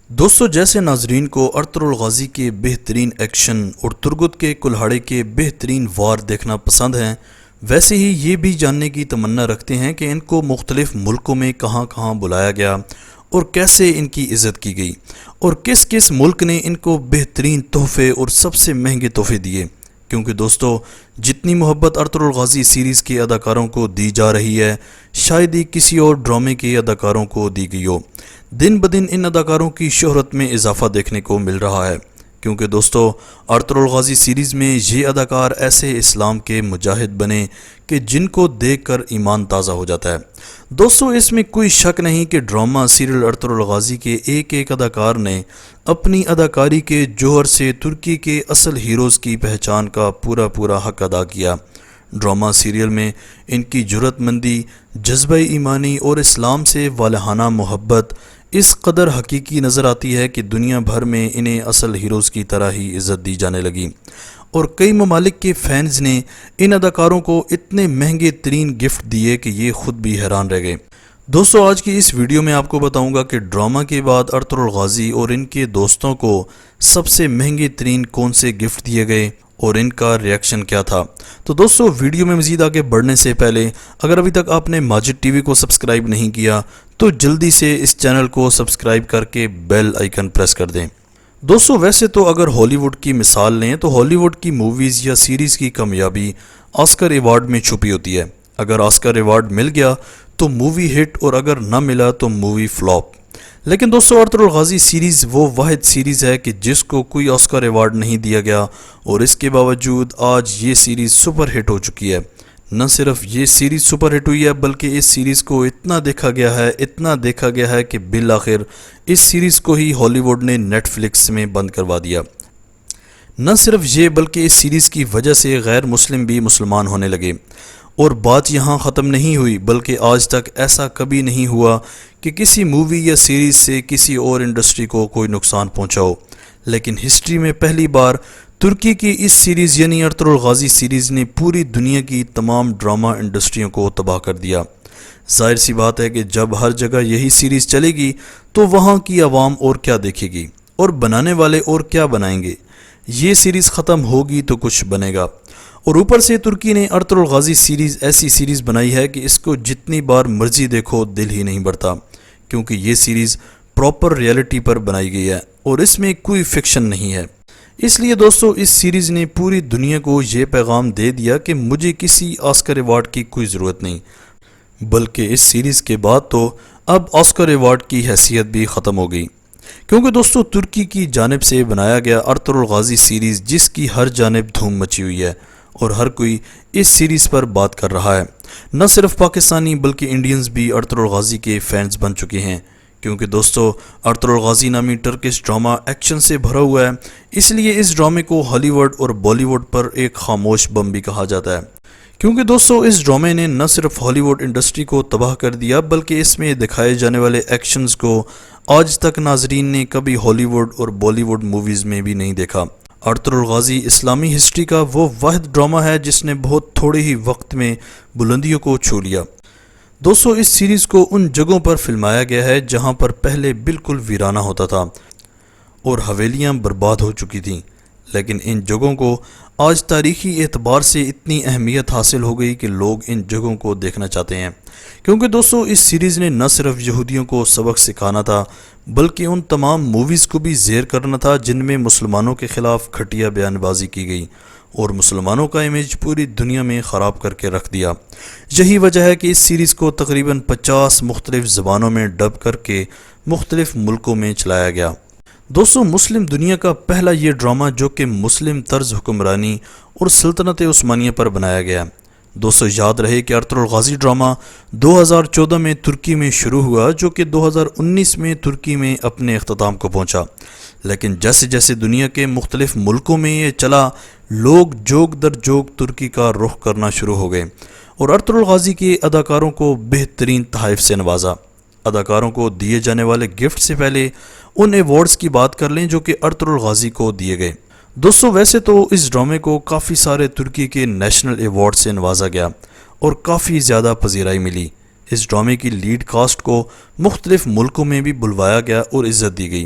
دوستو جیسے ناظرین کو ارطغرل غازی کے بہترین ایکشن اور ترگت کے کلہاڑے کے بہترین وار دیکھنا پسند ہیں، ویسے ہی یہ بھی جاننے کی تمنا رکھتے ہیں کہ ان کو مختلف ملکوں میں کہاں کہاں بلایا گیا اور کیسے ان کی عزت کی گئی اور کس کس ملک نے ان کو بہترین تحفے اور سب سے مہنگے تحفے دیے۔ کیونکہ دوستو جتنی محبت ارطغرل غازی سیریز کے اداکاروں کو دی جا رہی ہے شاید ہی کسی اور ڈرامے کے اداکاروں کو دی گئی ہو۔ دن بدن ان اداکاروں کی شہرت میں اضافہ دیکھنے کو مل رہا ہے، کیونکہ دوستو ارطغرل غازی سیریز میں یہ اداکار ایسے اسلام کے مجاہد بنے کہ جن کو دیکھ کر ایمان تازہ ہو جاتا ہے۔ دوستو اس میں کوئی شک نہیں کہ ڈرامہ سیریل ارطغرل غازی کے ایک ایک اداکار نے اپنی اداکاری کے جوہر سے ترکی کے اصل ہیروز کی پہچان کا پورا حق ادا کیا۔ ڈرامہ سیریل میں ان کی جرأت مندی، جذبہ ایمانی اور اسلام سے والہانہ محبت اس قدر حقیقی نظر آتی ہے کہ دنیا بھر میں انہیں اصل ہیروز کی طرح ہی عزت دی جانے لگی، اور کئی ممالک کے فینز نے ان اداکاروں کو اتنے مہنگے ترین گفٹ دیے کہ یہ خود بھی حیران رہ گئے۔ دوستو آج کی اس ویڈیو میں آپ کو بتاؤں گا کہ ڈرامہ کے بعد ارطغرل غازی اور ان کے دوستوں کو سب سے مہنگے ترین کون سے گفٹ دیے گئے اور ان کا ریاکشن کیا تھا۔ تو دوستو ویڈیو میں مزید آگے بڑھنے سے پہلے اگر ابھی تک آپ نے ماجد ٹی وی کو سبسکرائب نہیں کیا تو جلدی سے اس چینل کو سبسکرائب کر کے بیل آئیکن پریس کر دیں۔ دوستو ویسے تو اگر ہالی ووڈ کی مثال لیں تو ہالی ووڈ کی موویز یا سیریز کی کامیابی آسکر ایوارڈ میں چھپی ہوتی ہے۔ اگر آسکر ایوارڈ مل گیا تو مووی ہٹ اور اگر نہ ملا تو مووی فلاپ۔ لیکن دوستو ارطغرل غازی سیریز وہ واحد سیریز ہے کہ جس کو کوئی آسکر ایوارڈ نہیں دیا گیا، اور اس کے باوجود آج یہ سیریز سپر ہٹ ہو چکی ہے۔ نہ صرف یہ سیریز سپر ہٹ ہوئی ہے بلکہ اس سیریز کو اتنا دیکھا گیا ہے کہ بالآخر اس سیریز کو ہی ہالی ووڈ نے نیٹ فلکس میں بند کروا دیا۔ نہ صرف یہ بلکہ اس سیریز کی وجہ سے غیر مسلم بھی مسلمان ہونے لگے، اور بات یہاں ختم نہیں ہوئی بلکہ آج تک ایسا کبھی نہیں ہوا کہ کسی مووی یا سیریز سے کسی اور انڈسٹری کو کوئی نقصان پہنچا ہو، لیکن ہسٹری میں پہلی بار ترکی کی اس سیریز یعنی ارطغرل غازی سیریز نے پوری دنیا کی تمام ڈرامہ انڈسٹریوں کو تباہ کر دیا۔ ظاہر سی بات ہے کہ جب ہر جگہ یہی سیریز چلے گی تو وہاں کی عوام اور کیا دیکھے گی اور بنانے والے اور کیا بنائیں گے۔ یہ سیریز ختم ہوگی تو کچھ بنے گا، اور اوپر سے ترکی نے ارطغرل غازی سیریز ایسی سیریز بنائی ہے کہ اس کو جتنی بار مرضی دیکھو دل ہی نہیں بھرتا، کیونکہ یہ سیریز پراپر ریئلٹی پر بنائی گئی ہے اور اس میں کوئی فکشن نہیں ہے۔ اس لیے دوستو اس سیریز نے پوری دنیا کو یہ پیغام دے دیا کہ مجھے کسی آسکر ایوارڈ کی کوئی ضرورت نہیں، بلکہ اس سیریز کے بعد تو اب آسکر ایوارڈ کی حیثیت بھی ختم ہو گئی، کیونکہ دوستو ترکی کی جانب سے بنایا گیا ارطغرل غازی سیریز جس کی ہر جانب دھوم مچی ہوئی ہے اور ہر کوئی اس سیریز پر بات کر رہا ہے۔ نہ صرف پاکستانی بلکہ انڈینز بھی ارطغرل غازی کے فینز بن چکے ہیں، کیونکہ دوستو ارطغرل غازی نامی ٹرکش ڈرامہ ایکشن سے بھرا ہوا ہے، اس لیے اس ڈرامے کو ہالی ووڈ اور بالی ووڈ پر ایک خاموش بم بھی کہا جاتا ہے۔ کیونکہ دوستو اس ڈرامے نے نہ صرف ہالی ووڈ انڈسٹری کو تباہ کر دیا بلکہ اس میں دکھائے جانے والے ایکشنز کو آج تک ناظرین نے کبھی ہالی ووڈ اور بالی ووڈ موویز میں بھی نہیں دیکھا۔ ارطغرل غازی اسلامی ہسٹری کا وہ واحد ڈرامہ ہے جس نے بہت تھوڑے ہی وقت میں بلندیوں کو چھو لیا۔ دوستو اس سیریز کو ان جگہوں پر فلمایا گیا ہے جہاں پر پہلے بالکل ویرانہ ہوتا تھا اور حویلیاں برباد ہو چکی تھیں، لیکن ان جگہوں کو آج تاریخی اعتبار سے اتنی اہمیت حاصل ہو گئی کہ لوگ ان جگہوں کو دیکھنا چاہتے ہیں، کیونکہ دوستو اس سیریز نے نہ صرف یہودیوں کو سبق سکھانا تھا بلکہ ان تمام موویز کو بھی زیر کرنا تھا جن میں مسلمانوں کے خلاف گھٹیا بیان بازی کی گئی اور مسلمانوں کا امیج پوری دنیا میں خراب کر کے رکھ دیا۔ یہی وجہ ہے کہ اس سیریز کو تقریباً 50 مختلف زبانوں میں ڈب کر کے مختلف ملکوں میں چلایا گیا۔ دوستو مسلم دنیا کا پہلا یہ ڈرامہ جو کہ مسلم طرز حکمرانی اور سلطنت عثمانیہ پر بنایا گیا۔ دوستو یاد رہے کہ ارطغرل غازی ڈرامہ 2014 میں ترکی میں شروع ہوا جو کہ 2019 میں ترکی میں اپنے اختتام کو پہنچا، لیکن جیسے جیسے دنیا کے مختلف ملکوں میں یہ چلا لوگ جوگ در جوگ ترکی کا رخ کرنا شروع ہو گئے اور ارطغرل غازی کے اداکاروں کو بہترین تحائف سے نوازا۔ اداکاروں کو دیے جانے والے گفٹ سے پہلے ان ایوارڈز کی بات کر لیں جو کہ ارطغرل غازی کو دیے گئے۔ دوستو ویسے تو اس ڈرامے کو کافی سارے ترکی کے نیشنل ایوارڈ سے نوازا گیا اور کافی زیادہ پذیرائی ملی۔ اس ڈرامے کی لیڈ کاسٹ کو مختلف ملکوں میں بھی بلوایا گیا اور عزت دی گئی۔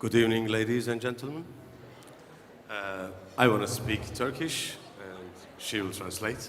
Good evening, ladies and gentlemen. I want to speak Turkish, and she will translate.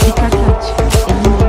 Dikkatli aç. Elini